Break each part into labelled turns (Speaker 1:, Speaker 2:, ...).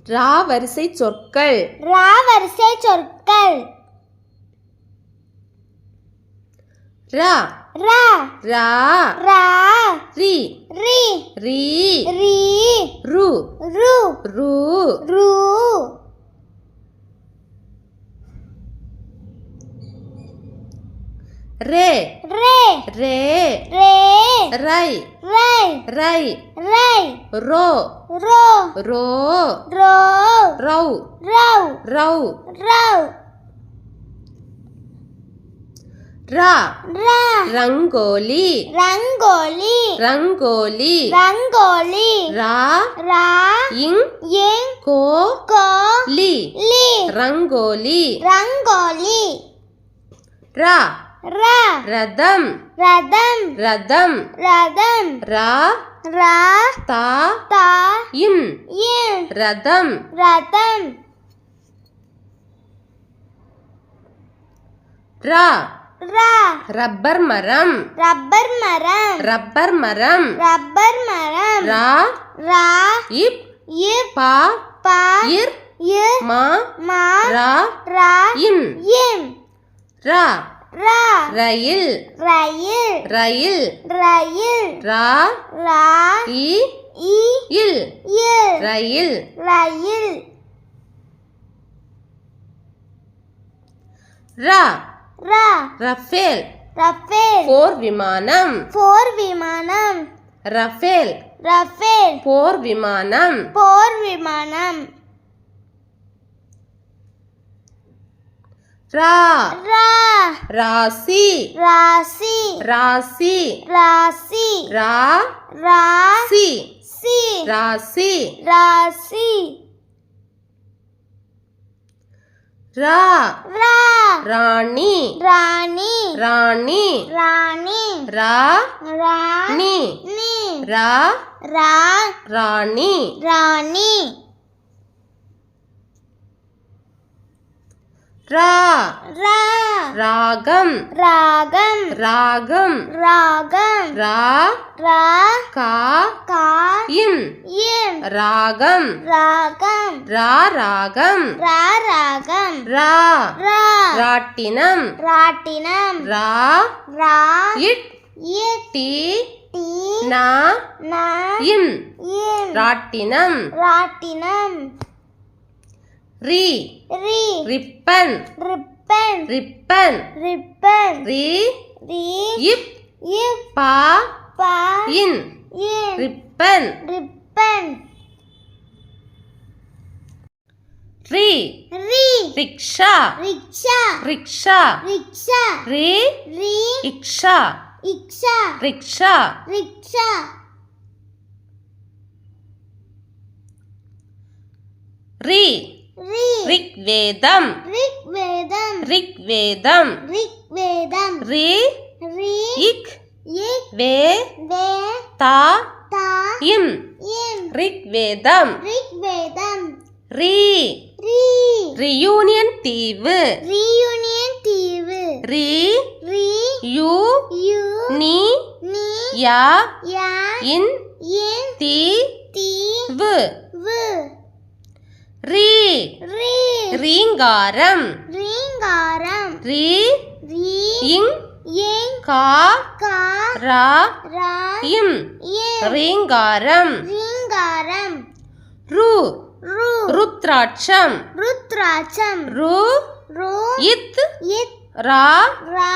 Speaker 1: ரா வரிசை சொற்கள்.
Speaker 2: ரா வரிசை சொற்கள்.
Speaker 1: ரா
Speaker 2: ரா
Speaker 1: ரா
Speaker 2: ரா
Speaker 1: ரி
Speaker 2: ரி
Speaker 1: ரி
Speaker 2: ரி
Speaker 1: ரு
Speaker 2: ரு
Speaker 1: ரு
Speaker 2: ரு
Speaker 1: ரே
Speaker 2: ரே
Speaker 1: ரே
Speaker 2: ரே
Speaker 1: ரை
Speaker 2: ரை
Speaker 1: ரை
Speaker 2: ரை
Speaker 1: ரோ
Speaker 2: ரோ
Speaker 1: ரோ
Speaker 2: ரோ
Speaker 1: ரௌ
Speaker 2: ரௌ
Speaker 1: ரௌ
Speaker 2: ரௌ
Speaker 1: ரா
Speaker 2: ரா
Speaker 1: ரங்கோலி
Speaker 2: ரங்கோலி
Speaker 1: ரங்கோலி
Speaker 2: ரங்கோலி
Speaker 1: ரா
Speaker 2: ரா
Speaker 1: இங்
Speaker 2: இங்
Speaker 1: கோ
Speaker 2: கோ
Speaker 1: லி
Speaker 2: லி
Speaker 1: ரங்கோலி
Speaker 2: ரங்கோலி
Speaker 1: ரா
Speaker 2: ரா
Speaker 1: ரதம்
Speaker 2: ரதம்
Speaker 1: ரதம்
Speaker 2: ரதம்
Speaker 1: ரா
Speaker 2: ரா
Speaker 1: தா
Speaker 2: தா
Speaker 1: இம்
Speaker 2: இம்
Speaker 1: ரதம்
Speaker 2: ரதம்
Speaker 1: ரா
Speaker 2: ரா
Speaker 1: ரப்பர் மரம்
Speaker 2: ரப்பர் மரம்
Speaker 1: ரப்பர் மரம்
Speaker 2: ரப்பர் மரம்
Speaker 1: ரா
Speaker 2: ரா
Speaker 1: இப்
Speaker 2: இப்
Speaker 1: பா
Speaker 2: பா
Speaker 1: இர்
Speaker 2: இர்
Speaker 1: மா
Speaker 2: மா
Speaker 1: ரா
Speaker 2: ரா
Speaker 1: இம்
Speaker 2: இம்
Speaker 1: ரா
Speaker 2: ரா
Speaker 1: ரயில்
Speaker 2: ரயில்
Speaker 1: ரயில்
Speaker 2: ரயில்
Speaker 1: ரா
Speaker 2: ரா
Speaker 1: இ
Speaker 2: இ
Speaker 1: இல்
Speaker 2: இல்
Speaker 1: ரயில்
Speaker 2: ரயில்
Speaker 1: ரா
Speaker 2: ரா
Speaker 1: ரஃபேல்
Speaker 2: ரஃபேல்
Speaker 1: போர் விமானம்
Speaker 2: போர் விமானம்
Speaker 1: ரஃபேல்
Speaker 2: ரஃபேல்
Speaker 1: போர் விமானம்
Speaker 2: போர் விமானம்
Speaker 1: ரா
Speaker 2: ரா
Speaker 1: ராசி
Speaker 2: ராசி
Speaker 1: ராசி
Speaker 2: ராசி
Speaker 1: ரா
Speaker 2: ராசி
Speaker 1: சி ராசி
Speaker 2: ராசி
Speaker 1: ரா
Speaker 2: ரா
Speaker 1: ராணி
Speaker 2: ராணி
Speaker 1: ராணி
Speaker 2: ராணி
Speaker 1: ரா
Speaker 2: ராணி
Speaker 1: நீ ரா
Speaker 2: ரா
Speaker 1: ராணி
Speaker 2: ராணி
Speaker 1: ரா
Speaker 2: ரா
Speaker 1: ராகம்
Speaker 2: ராகம்
Speaker 1: ராகம்
Speaker 2: ராகம்
Speaker 1: ரா
Speaker 2: ரா
Speaker 1: கா
Speaker 2: கா
Speaker 1: இம்
Speaker 2: இம்
Speaker 1: ராகம்
Speaker 2: ராகம்
Speaker 1: ரா ராகம்
Speaker 2: ரா ராகம்
Speaker 1: ரா
Speaker 2: ரா
Speaker 1: ராட்டினம்
Speaker 2: ராட்டினம்
Speaker 1: ரா
Speaker 2: ரா
Speaker 1: இட்
Speaker 2: இட்
Speaker 1: டி
Speaker 2: டி
Speaker 1: நா
Speaker 2: நா
Speaker 1: இம்
Speaker 2: இம்
Speaker 1: ராட்டினம்
Speaker 2: ராட்டினம்
Speaker 1: ரி
Speaker 2: ரி
Speaker 1: ரிப்பன்
Speaker 2: ரிப்பன்
Speaker 1: ரிப்பன்
Speaker 2: ரிப்பன்
Speaker 1: ரி
Speaker 2: ரி
Speaker 1: இப்
Speaker 2: இப்
Speaker 1: பா
Speaker 2: பா
Speaker 1: இன்
Speaker 2: இன்
Speaker 1: ரிப்பன்
Speaker 2: ரிப்பன்
Speaker 1: ரி
Speaker 2: ரி
Speaker 1: ரிக்ஷா
Speaker 2: ரிக்ஷா
Speaker 1: ரிக்ஷா
Speaker 2: ரிக்ஷா
Speaker 1: ரி
Speaker 2: ரி
Speaker 1: இக்ஷா
Speaker 2: இக்ஷா
Speaker 1: ரிக்ஷா
Speaker 2: ரிக்ஷா
Speaker 1: ரி
Speaker 2: ரி
Speaker 1: ரிக்வேதம்
Speaker 2: ரிக்வேதம்
Speaker 1: ரிக்வேதம்
Speaker 2: ரிக்வேதம்
Speaker 1: ரி
Speaker 2: ரி
Speaker 1: இக்
Speaker 2: இக்
Speaker 1: வே
Speaker 2: வே
Speaker 1: தா
Speaker 2: தா
Speaker 1: இம்
Speaker 2: இம்
Speaker 1: ரிக்வேதம்
Speaker 2: ரிக்வேதம்
Speaker 1: ரி
Speaker 2: ரி
Speaker 1: ரியூனியன் தீவு
Speaker 2: ரியூனியன் தீவு
Speaker 1: ரி
Speaker 2: ரி
Speaker 1: யூ
Speaker 2: யூ
Speaker 1: நீ
Speaker 2: நீ
Speaker 1: யா
Speaker 2: யா
Speaker 1: இன்
Speaker 2: இன்
Speaker 1: தி
Speaker 2: தி
Speaker 1: வு
Speaker 2: வு
Speaker 1: ரி
Speaker 2: ரி
Speaker 1: ரீங்காரம்
Speaker 2: ரீங்காரம்
Speaker 1: ரி
Speaker 2: ரி
Speaker 1: இங்
Speaker 2: இங்
Speaker 1: கா
Speaker 2: கா
Speaker 1: ரா
Speaker 2: ரா
Speaker 1: இம்
Speaker 2: இம்
Speaker 1: ரீங்காரம்
Speaker 2: ரீங்காரம்
Speaker 1: ரு
Speaker 2: ரு
Speaker 1: ருத்ராட்சம்
Speaker 2: ருத்ராட்சம்
Speaker 1: ரு
Speaker 2: ரு
Speaker 1: இத்
Speaker 2: இத்
Speaker 1: ரா
Speaker 2: ரா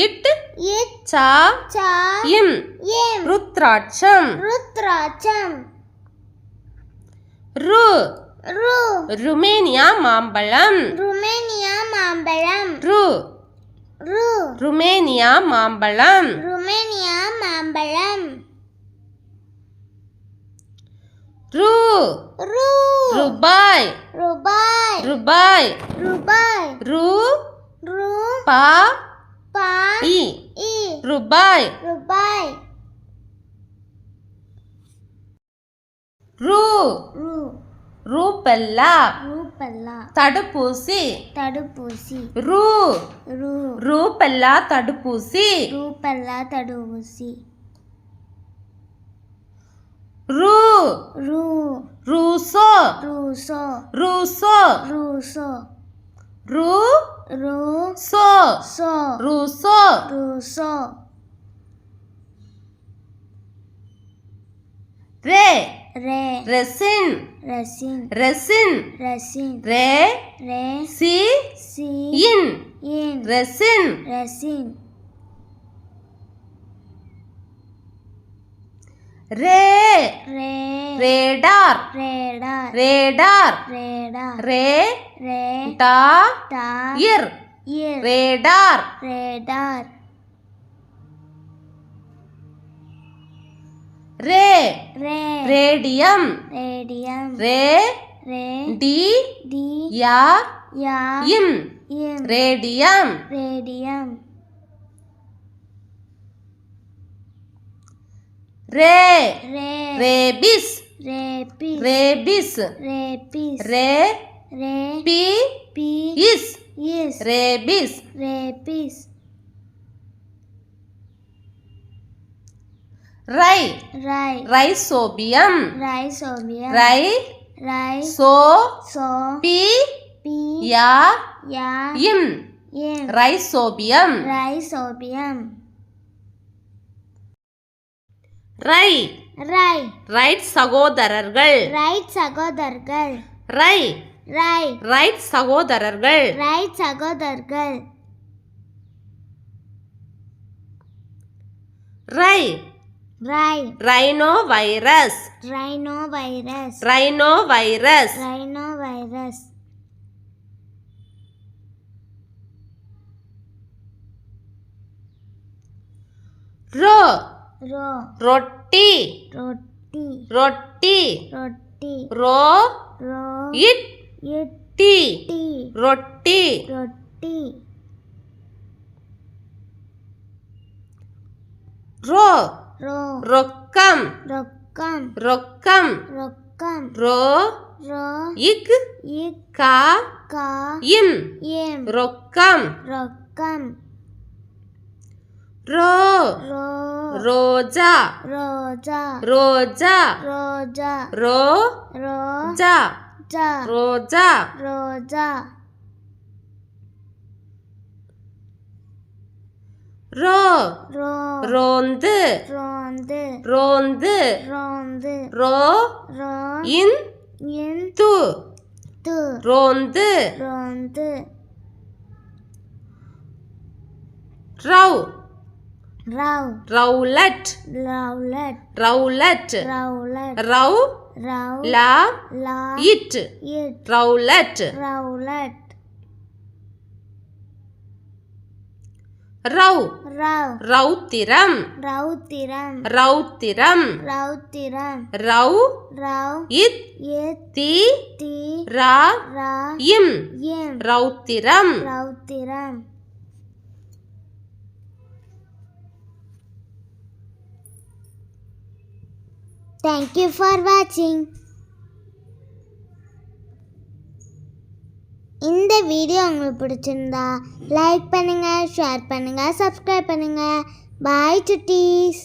Speaker 1: இட்
Speaker 2: இத்
Speaker 1: சா
Speaker 2: சா
Speaker 1: இம்
Speaker 2: இம்
Speaker 1: ருத்ராட்சம்
Speaker 2: ருத்ராட்சம்
Speaker 1: ரு
Speaker 2: ரு
Speaker 1: ருமேனியா மாம்பழம்
Speaker 2: ருமேனியா மாம்பழம்
Speaker 1: ரு
Speaker 2: ரு
Speaker 1: ருமேனியா மாம்பழம்
Speaker 2: ருமேனியா மாம்பழம்
Speaker 1: ரு
Speaker 2: ரு
Speaker 1: ரூபாய்
Speaker 2: ரூபாய்
Speaker 1: ரூபாய்
Speaker 2: ரூபாய்
Speaker 1: ரு
Speaker 2: ரு
Speaker 1: பா
Speaker 2: பா
Speaker 1: இ
Speaker 2: இ
Speaker 1: ரூபாய்
Speaker 2: ரூபாய்
Speaker 1: ரு
Speaker 2: ரு
Speaker 1: ரூபல்லா
Speaker 2: ரூபல்லா
Speaker 1: தடுப்பூசி
Speaker 2: தடுப்பூசி
Speaker 1: ரு
Speaker 2: ரு
Speaker 1: ரூபல்லா தடுப்பூசி
Speaker 2: ரூபல்லா தடுப்பூசி
Speaker 1: ரு
Speaker 2: ரு
Speaker 1: ரூசோ
Speaker 2: ரூசோ
Speaker 1: ரூசோ
Speaker 2: ரூசோ
Speaker 1: ரூ
Speaker 2: ரூ
Speaker 1: சோ
Speaker 2: சோ
Speaker 1: ரூசோ
Speaker 2: ரூசோ
Speaker 1: ரே
Speaker 2: ரே
Speaker 1: ரெசின்
Speaker 2: ரசின்
Speaker 1: ரெசின்
Speaker 2: ரசின்
Speaker 1: ரே
Speaker 2: ரே
Speaker 1: சி
Speaker 2: சி
Speaker 1: இன்
Speaker 2: இன்
Speaker 1: ரெசின்
Speaker 2: ரசின்
Speaker 1: ரே
Speaker 2: ரே
Speaker 1: ரேடார்
Speaker 2: ரேடார்
Speaker 1: ரேடார்
Speaker 2: ரேடார்
Speaker 1: ரே
Speaker 2: ரே
Speaker 1: டா
Speaker 2: டா
Speaker 1: இர்
Speaker 2: இர்
Speaker 1: ரேடார்
Speaker 2: ரேடார்
Speaker 1: ரே
Speaker 2: ரே
Speaker 1: ரேடியம்
Speaker 2: ரேடியம்
Speaker 1: ரே
Speaker 2: ரே
Speaker 1: டி
Speaker 2: டி
Speaker 1: யா
Speaker 2: யா
Speaker 1: இம்
Speaker 2: இம்
Speaker 1: ரேடியம்
Speaker 2: ரேடியம்
Speaker 1: ரே
Speaker 2: ரே
Speaker 1: ரேபிஸ்
Speaker 2: ரேபிஸ்
Speaker 1: ரேபிஸ்
Speaker 2: ரேபிஸ்
Speaker 1: ரே
Speaker 2: ரே
Speaker 1: பி
Speaker 2: பி
Speaker 1: இஸ்
Speaker 2: இஸ்
Speaker 1: ரேபிஸ்
Speaker 2: ரேபிஸ்
Speaker 1: ரை
Speaker 2: ரை
Speaker 1: ரைசோபியம்
Speaker 2: ரைசோபியம்
Speaker 1: ரை
Speaker 2: ரை
Speaker 1: சோ
Speaker 2: சோ
Speaker 1: பி
Speaker 2: பி
Speaker 1: யா
Speaker 2: யா
Speaker 1: இம்
Speaker 2: இம்
Speaker 1: ரைசோபியம்
Speaker 2: ரைசோபியம்
Speaker 1: ரை
Speaker 2: ரை
Speaker 1: ரைட் சகோதரர்கள்
Speaker 2: ரைட் சகோதரர்கள்
Speaker 1: ரை
Speaker 2: ரை
Speaker 1: ரைட் சகோதரர்கள்
Speaker 2: ரைட் சகோதரர்கள்
Speaker 1: ரை
Speaker 2: ரை
Speaker 1: rhinovirus
Speaker 2: rhinovirus
Speaker 1: rhinovirus
Speaker 2: rhinovirus
Speaker 1: ரோ
Speaker 2: ரோ
Speaker 1: ரொட்டி
Speaker 2: ரொட்டி
Speaker 1: ரொட்டி
Speaker 2: ரொட்டி
Speaker 1: ரோ
Speaker 2: ரோ
Speaker 1: இட்
Speaker 2: இட்
Speaker 1: டி
Speaker 2: டி
Speaker 1: ரொட்டி
Speaker 2: ரொட்டி
Speaker 1: ரோ
Speaker 2: ரோ
Speaker 1: ரொக்கம்
Speaker 2: ரொக்கம்
Speaker 1: ரொக்கம்
Speaker 2: ரொக்கம்
Speaker 1: ரோ
Speaker 2: ரோ
Speaker 1: இக்
Speaker 2: இக்
Speaker 1: கா
Speaker 2: கா
Speaker 1: இம்
Speaker 2: இம்
Speaker 1: ரொக்கம்
Speaker 2: ரொக்கம்
Speaker 1: ரோ
Speaker 2: ரோ
Speaker 1: ரோஜா
Speaker 2: ரோஜா
Speaker 1: ரோஜா
Speaker 2: ரோஜா
Speaker 1: ரோ
Speaker 2: ரோ
Speaker 1: ஜா
Speaker 2: ஜா
Speaker 1: ரோஜா
Speaker 2: ரோஜா
Speaker 1: ரோ
Speaker 2: ரோ
Speaker 1: ரோந்து
Speaker 2: ரோந்து
Speaker 1: ரோந்து
Speaker 2: ரோந்து
Speaker 1: ரோ
Speaker 2: ரோ
Speaker 1: இன்
Speaker 2: இன்
Speaker 1: து
Speaker 2: து
Speaker 1: ரோந்து
Speaker 2: ரோந்து
Speaker 1: ரவ்
Speaker 2: ரவ்
Speaker 1: ரவுலட்
Speaker 2: ரவுலட்
Speaker 1: ரவுலட்
Speaker 2: ரவுலட்
Speaker 1: ரவ்
Speaker 2: ரவ்
Speaker 1: லா
Speaker 2: லா
Speaker 1: இட்
Speaker 2: இட்
Speaker 1: ரவுலட்
Speaker 2: ரவுலட்
Speaker 1: ரவ்
Speaker 2: ரவ்
Speaker 1: ரௌத்திரம்
Speaker 2: ரௌத்திரம்
Speaker 1: ரௌத்திரம்
Speaker 2: ரௌத்திரம்
Speaker 1: ரவ்
Speaker 2: ரவ்
Speaker 1: இத்
Speaker 2: இத்
Speaker 1: தி
Speaker 2: தி
Speaker 1: ரா
Speaker 2: ரா
Speaker 1: இம்
Speaker 2: இம்
Speaker 1: ரௌத்திரம்
Speaker 2: ரௌத்திரம் Thank you for watching. இந்த வீடியோ உங்களுக்கு பிடிச்சிருந்தா லைக் பண்ணுங்க, ஷேர் பண்ணுங்க, சப்ஸ்கிரைப் பண்ணுங்க. Bye சுட்டீஸ்.